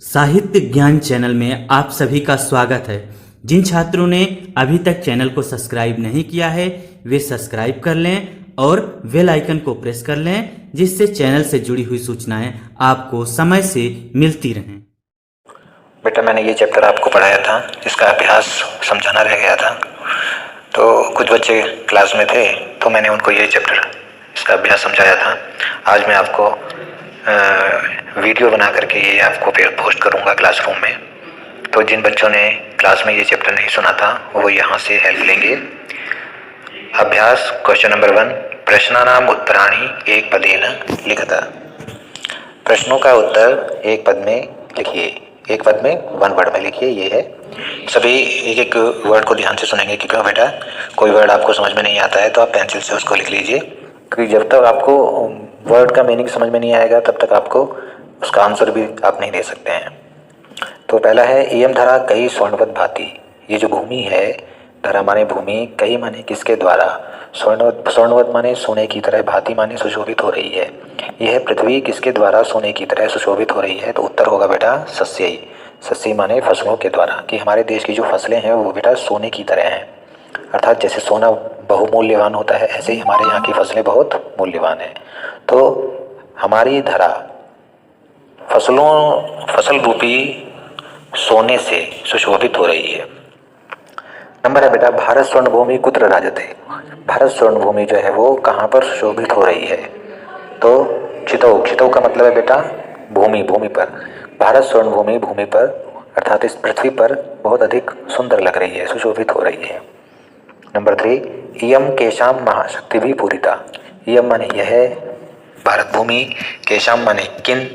साहित्य ज्ञान चैनल में आप सभी का स्वागत है। जिन छात्रों ने अभी तक चैनल को सब्सक्राइब नहीं किया है वे सब्सक्राइब कर लें और बेल आइकन को प्रेस कर लें, जिससे चैनल से जुड़ी हुई सूचनाएं आपको समय से मिलती रहें। बेटा, मैंने ये चैप्टर आपको पढ़ाया था, इसका अभ्यास समझाना रह गया था। तो कुछ बच्चे क्लास में थे तो मैंने उनको ये चैप्टर इसका अभ्यास समझाया था। आज मैं आपको वीडियो बना करके ये आपको फिर पोस्ट करूँगा क्लासरूम में। तो जिन बच्चों ने क्लास में ये चैप्टर नहीं सुना था वो यहाँ से हेल्प लेंगे। अभ्यास क्वेश्चन नंबर 1, प्रश्नानाम उत्तराणि एक पदेन लिखता। प्रश्नों का उत्तर एक पद में लिखिए। एक पद में वन वर्ड में लिखिए। ये है, सभी एक एक वर्ड को ध्यान से सुनेंगे कि क्यों बेटा, कोई वर्ड आपको समझ में नहीं आता है तो आप पेंसिल से उसको लिख लीजिए, क्योंकि जब तक आपको वर्ड का मीनिंग समझ में नहीं आएगा तब तक आपको उसका आंसर भी आप नहीं दे सकते हैं। तो पहला है, इयम धरा कई स्वर्णवत भांति। ये जो भूमि है, धरा माने भूमि, कई माने किसके द्वारा, स्वर्णवत माने सोने की तरह, भांति माने सुशोभित हो रही है। यह पृथ्वी किसके द्वारा सोने की तरह सुशोभित हो रही है, तो उत्तर होगा बेटा सस्यई। सस्यई माने फसलों के द्वारा, कि हमारे देश की जो फसलें हैं वो बेटा सोने की तरह हैं। अर्थात जैसे सोना बहुमूल्यवान होता है ऐसे ही हमारे यहाँ की फसलें बहुत मूल्यवान हैं। तो हमारी धरा फसल रूपी सोने से सुशोभित हो रही है। नंबर है बेटा, भारत स्वर्ण भूमि कुत्र राजते। भारत स्वर्ण भूमि जो है वो कहाँ पर सुशोभित हो रही है, तो चितौ। चितौ का मतलब है बेटा भूमि, भूमि पर। भारत स्वर्ण भूमि भूमि पर अर्थात इस पृथ्वी पर बहुत अधिक सुंदर लग रही है, सुशोभित हो रही है। नंबर 3, इयम केशाम महाशक्ति भी पूरिता। इयम माने यह भारत भूमि, केशाम माने किन,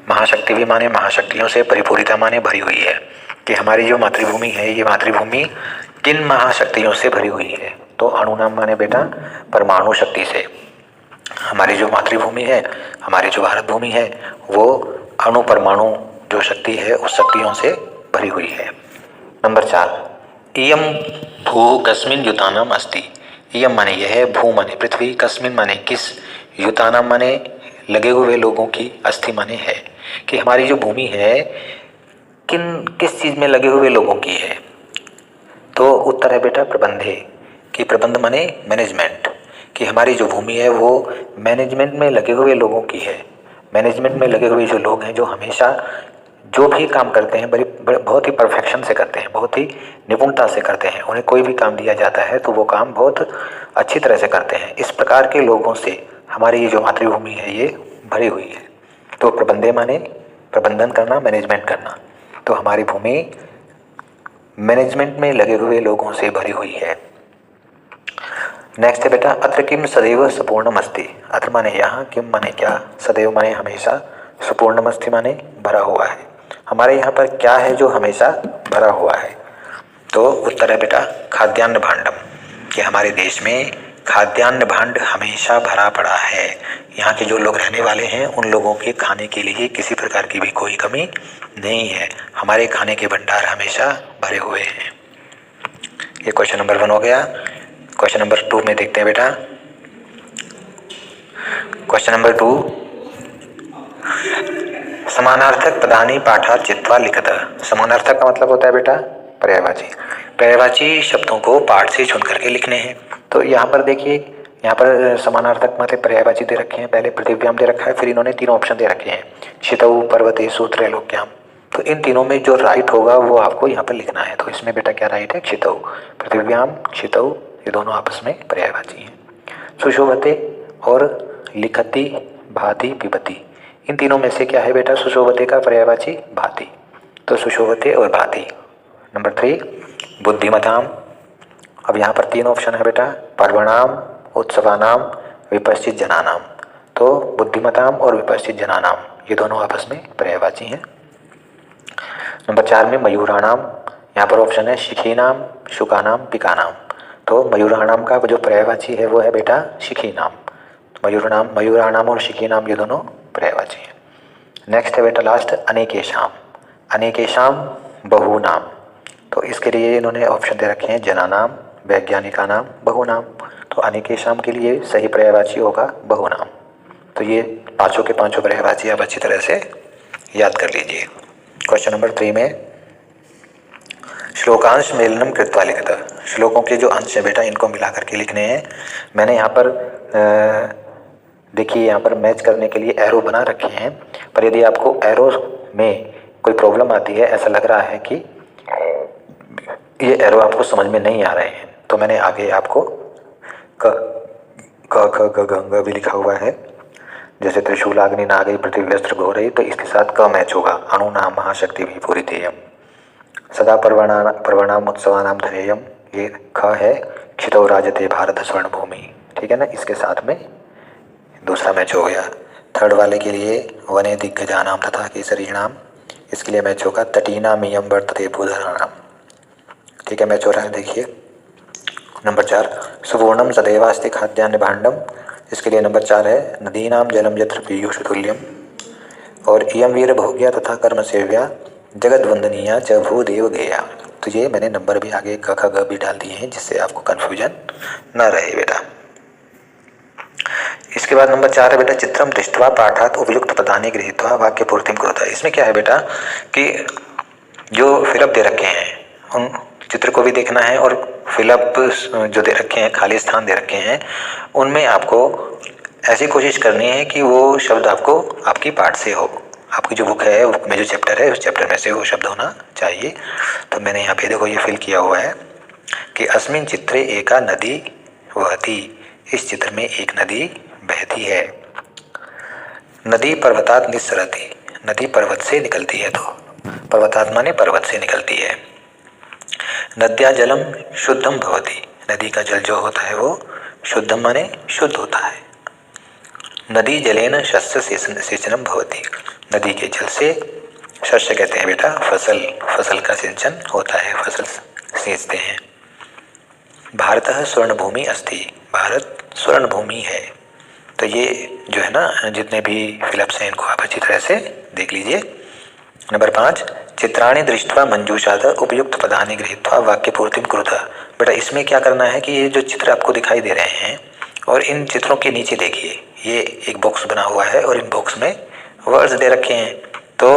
महाशक्ति भी माने महाशक्तियों से, परिपूरिता माने भरी हुई है, कि हमारी जो मातृभूमि है ये मातृभूमि किन महाशक्तियों से भरी हुई है। तो अणुनाम माने बेटा परमाणु शक्ति से। हमारी जो मातृभूमि है, हमारी जो भारत भूमि है वो अणु परमाणु जो शक्ति है उस शक्तियों से भरी हुई है। नंबर 4, इयम भू कस्मिन युतानाम अस्ति। इयम माने यह, भू माने पृथ्वी, कस्मिन माने किस, युतानाम माने लगे हुए लोगों की, अस्थि माने है, कि हमारी जो भूमि है किस चीज में लगे हुए लोगों की है। तो उत्तर है बेटा प्रबंधे, कि प्रबंध माने मैनेजमेंट, कि हमारी जो भूमि है वो मैनेजमेंट में लगे हुए लोगों की है। मैनेजमेंट में लगे हुए जो लोग हैं, जो हमेशा जो भी काम करते हैं बहुत ही परफेक्शन से करते हैं, बहुत ही निपुणता से करते हैं। उन्हें कोई भी काम दिया जाता है तो वो काम बहुत अच्छी तरह से करते हैं। इस प्रकार के लोगों से हमारी ये जो मातृभूमि है ये भरी हुई है। तो प्रबंधे माने प्रबंधन करना, मैनेजमेंट करना। तो हमारी भूमि मैनेजमेंट में लगे हुए लोगों से भरी हुई है। नेक्स्ट है बेटा, अत्र किम सदैव सुपूर्णमस्ति। अत्र माने यहाँ, किम माने क्या, सदैव माने हमेशा, सुपूर्णमस्ति माने भरा हुआ है। हमारे यहाँ पर क्या है जो हमेशा भरा हुआ है, तो उत्तर है बेटा खाद्यान्न भांडम, कि हमारे देश में खाद्यान्न भांड हमेशा भरा पड़ा है। यहाँ के जो लोग रहने वाले हैं उन लोगों के खाने के लिए किसी प्रकार की भी कोई कमी नहीं है। हमारे खाने के भंडार हमेशा भरे हुए हैं। ये क्वेश्चन नंबर 1 हो गया। क्वेश्चन नंबर 2 में देखते हैं बेटा। क्वेश्चन नंबर 2, समानार्थक पदानि पाठात् चित्वा लिखत। समानार्थक का मतलब होता है बेटा पर्यायवाची। पर्यायवाची शब्दों को पाठ से चुन करके लिखने हैं। तो यहाँ पर देखिए, यहाँ पर समानार्थक मतलब पर्यायवाची दे रखे हैं। पहले पृथिव्याम दे रखा है, फिर इन्होंने 3 ऑप्शन दे रखे हैं, शितौ, पर्वतेषु, त्रैलोक्याम। तो इन तीनों में जो राइट होगा वो आपको यहाँ पर लिखना है। तो इसमें बेटा क्या राइट है, क्षितौ। पृथिव्याम, क्षितौ ये दोनों आपस में पर्यायवाची हैं। सुशोभते और लिखति, भाति, पिबति, इन तीनों में से क्या है बेटा सुशोभते का पर्यायवाची, भाति। तो सुशोभते और भाति। नंबर 3, बुद्धिमताम। अब यहाँ पर 3 ऑप्शन है बेटा, पर्वणाम, उत्सवानाम, विपश्चित जनानाम। तो बुद्धिमताम और विपश्चित जनानाम ये दोनों आपस में पर्यायवाची हैं। नंबर 4 में मयूराणाम, यहाँ पर ऑप्शन है शिखीनाम, शुकानाम, पिकानाम। तो मयूराणाम का जो पर्यायवाची है वो है बेटा शिखीनाम। मयूराणाम और शिखीनाम ये दोनों पर्यायवाची हैं। नेक्स्ट है बेटा लास्ट, अनेकेशाम। अनेकेशाम बहुनाम। तो इसके लिए इन्होंने ऑप्शन दे रखे हैं जनानाम, वैज्ञानिकानाम, बहुनाम। तो अनेकेशाम के लिए सही पर्यायवाची होगा बहुनाम। तो ये पांचों के पांचों पर्यायवाची आप अच्छी तरह से याद कर लीजिए। क्वेश्चन नंबर 3 में श्लोकांश मेलनम कृत्वा लिखित, श्लोकों के जो अंश है बेटा इनको मिला करके लिखने हैं। मैंने यहाँ पर देखिए यहाँ पर मैच करने के लिए एरो बना रखे हैं, पर यदि आपको एरो में कोई प्रॉब्लम आती है, ऐसा लग रहा है कि ये एरो आपको समझ में नहीं आ रहे हैं, तो मैंने आगे आपको क क ख ग घ ग भी लिखा हुआ है। जैसे त्रिशूल अग्नि नागई पृथ्वी अस्त्र घोरई, तो इसके साथ क मैच होगा। अणु नाम महाशक्ति भी पूरी तेयम, सदा पर्वणाम उत्सवानाम धनेयम, ये ख है क्षितौ राजते भारत स्वर्ण भूमि, ठीक है ना। इसके साथ में दूसरा मैच हो गया। थर्ड वाले के लिए वने दिग्गजानाम तथा केसरीणाम, इसके लिए मैच होगा तटीनाम इयम वर्तते भूधराणाम, ठीक है, मैच हो रहा है। देखिए नंबर 4 सुवर्णम सदैवास्ति खाद्यान्न भांडम, इसके लिए नंबर 4 है नदीनाम जलम यत्र पीयूष तुल्यम, और इयम वीर भोग्या तथा कर्म सेव्या जगत वंदनीया च भूदेव गेया। तो ये मैंने नंबर भी आगे क ख ग भी डाल दिए हैं जिससे आपको कन्फ्यूजन न रहे बेटा। इसके बाद नंबर 4 है बेटा चित्रम दृष्ट्वा पाठात उपयुक्त पदानि गृहीत्वा वाक्य पूर्तिम कुरुता। इसमें क्या है बेटा कि जो फिलअप दे रखे हैं उन चित्र को भी देखना है, और फिलअप जो दे रखे हैं, खाली स्थान दे रखे हैं, उनमें आपको ऐसी कोशिश करनी है कि वो शब्द आपको आपकी पाठ से हो। आपकी जो बुक है, बुक में जो चैप्टर है उस चैप्टर में से वो शब्द होना चाहिए। तो मैंने यहाँ पे देखो ये फिल किया हुआ है कि अस्मिन चित्रे एका नदी वहती, इस चित्र में एक नदी बहती है। नदी पर्वतात निस्सरति, नदी पर्वत से निकलती है, तो पर्वतात माने पर्वत से निकलती है। नद्या जलम शुद्धम भवति, नदी का जल जो होता है वो शुद्धम माने शुद्ध होता है। नदी जलेन शस्य सेचनम भवति, नदी के जल से, शस्य कहते हैं बेटा फसल, फसल का सिंचन होता है, फसल सींचते हैं। भारतः स्वर्ण भूमि अस्ति, भारत स्वर्ण भूमि है। तो ये जो है ना जितने भी फिलअप्स हैं इनको आप अच्छी तरह से देख लीजिए। नंबर 5 चित्राणि दृष्ट्वा मंजूषाद उपयुक्त पदानि गृहीत्वा वाक्य पूर्तिम कुरुता। बेटा इसमें क्या करना है कि ये जो चित्र आपको दिखाई दे रहे हैं और इन चित्रों के नीचे देखिए ये एक बॉक्स बना हुआ है और इन बॉक्स में वर्ड्स दे रखे हैं। तो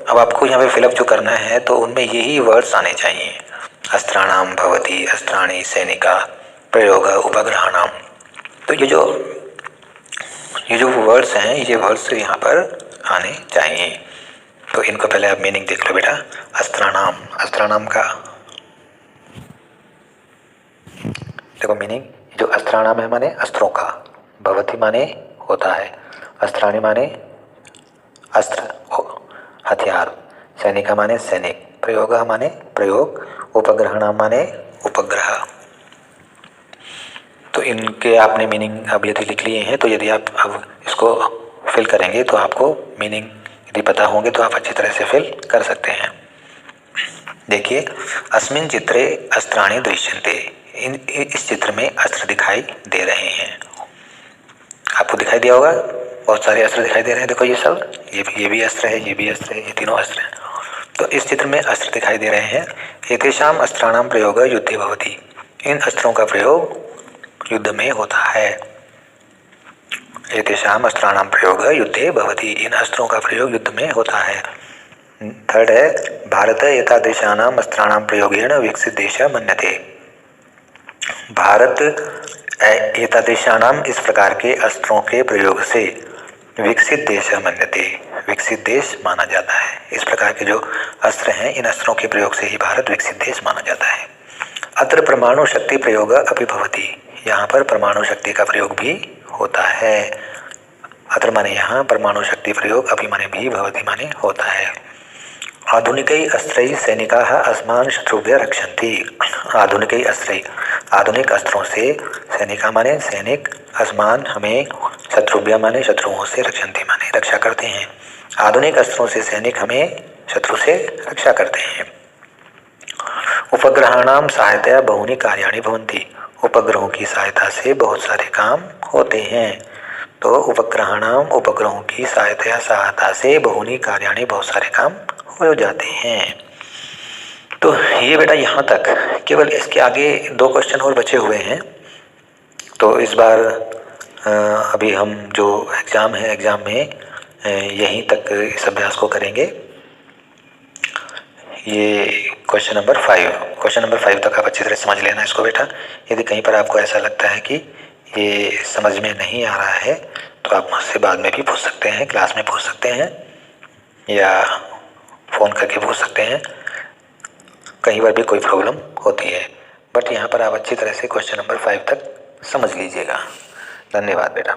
अब आपको यहाँ पे फिलअप जो करना है तो उनमें यही वर्ड्स आने चाहिए। अस्त्राणाम भवति, अस्त्राणि सैनिका, प्रयोग उपग्रहाणाम। तो ये जो वर्ड्स हैं ये वर्ड्स यहाँ पर आने चाहिए। तो इनको पहले आप मीनिंग देख लो बेटा। अस्त्राणाम, अस्त्राणाम का देखो मीनिंग, जो अस्त्राणाम है माने अस्त्रों का, भवति माने होता है, अस्त्राणि माने अस्त्र हथियार, सैनिका माने सैनिक, प्रयोग माने प्रयोग, उपग्रहणाम माने उपग्रह। तो इनके आपने मीनिंग अब यदि लिख लिए हैं तो यदि आप अब इसको फिल करेंगे तो आपको मीनिंग यदि पता होंगे तो आप अच्छी तरह से फिल कर सकते हैं। देखिए अस्मिन चित्रे अस्त्राणि दृश्यन्ते, इस चित्र में अस्त्र दिखाई दे रहे हैं। आपको दिखाई दिया होगा बहुत सारे अस्त्र दिखाई दे रहे हैं। देखो ये सब ये भी अस्त्र है, ये भी अस्त्र है, ये तीनों अस्त्र हैं। तो इस चित्र में अस्त्र दिखाई दे रहे हैं। एतेषाम अस्त्राणाम प्रयोग युद्धे भवति, इन अस्त्रों का प्रयोग युद्ध में होता है। एतेषाम अस्त्राणाम प्रयोग युद्धे भवति, इन अस्त्रों का प्रयोग युद्ध में होता है। थर्ड है भारत एतादृशानाम अस्त्राणाम प्रयोगेण विकसित देश मन्यते, भारत एतादृशानाम इस प्रकार के अस्त्रों के प्रयोग से विकसित देश मन्यते, विकसित देश माना जाता है। इस प्रकार के जो अस्त्र हैं इन अस्त्रों के प्रयोग से ही भारत विकसित देश माना जाता है। अत्र परमाणु शक्ति प्रयोग अपि भवति, यहाँ पर परमाणु शक्ति का प्रयोग भी होता है। अत्र माने यहाँ, परमाणु शक्ति प्रयोग, अपि माने भी, भवति माने होता है। आधुनिकै अस्त्रै सैनिकाः अस्मान् शत्रुभ्यः रक्षन्ति, आधुनिकै अस्त्रै, आधुनिक अस्त्रों से, सैनिका माने सैनिक, अस्मान हमें, शत्रुभ्यः माने शत्रुओं से, रक्षन्ति माने रक्षा करते हैं। आधुनिक अस्त्रों से सैनिक हमें शत्रु से रक्षा करते हैं। उपग्रहाणाम सहायतया बहुनि कार्याणि भवन्ति, उपग्रहों की सहायता से बहुत सारे काम होते हैं। तो उपग्रहाणाम, उपग्रहों की सहायता से बहुनि कार्याणि, बहुत सारे काम हो जाते हैं। तो ये बेटा यहाँ तक, केवल इसके आगे 2 क्वेश्चन और बचे हुए हैं। तो इस बार अभी हम जो एग्ज़ाम है, एग्ज़ाम में यहीं तक इस अभ्यास को करेंगे। ये क्वेश्चन नंबर 5 तक आप अच्छी तरह समझ लेना इसको बेटा। यदि कहीं पर आपको ऐसा लगता है कि ये समझ में नहीं आ रहा है तो आप मुझसे बाद में भी पूछ सकते हैं, क्लास में पूछ सकते हैं या फ़ोन करके पूछ सकते हैं, कहीं पर भी कोई प्रॉब्लम होती है। बट यहाँ पर आप अच्छी तरह से क्वेश्चन नंबर 5 तक समझ लीजिएगा। धन्यवाद बेटा।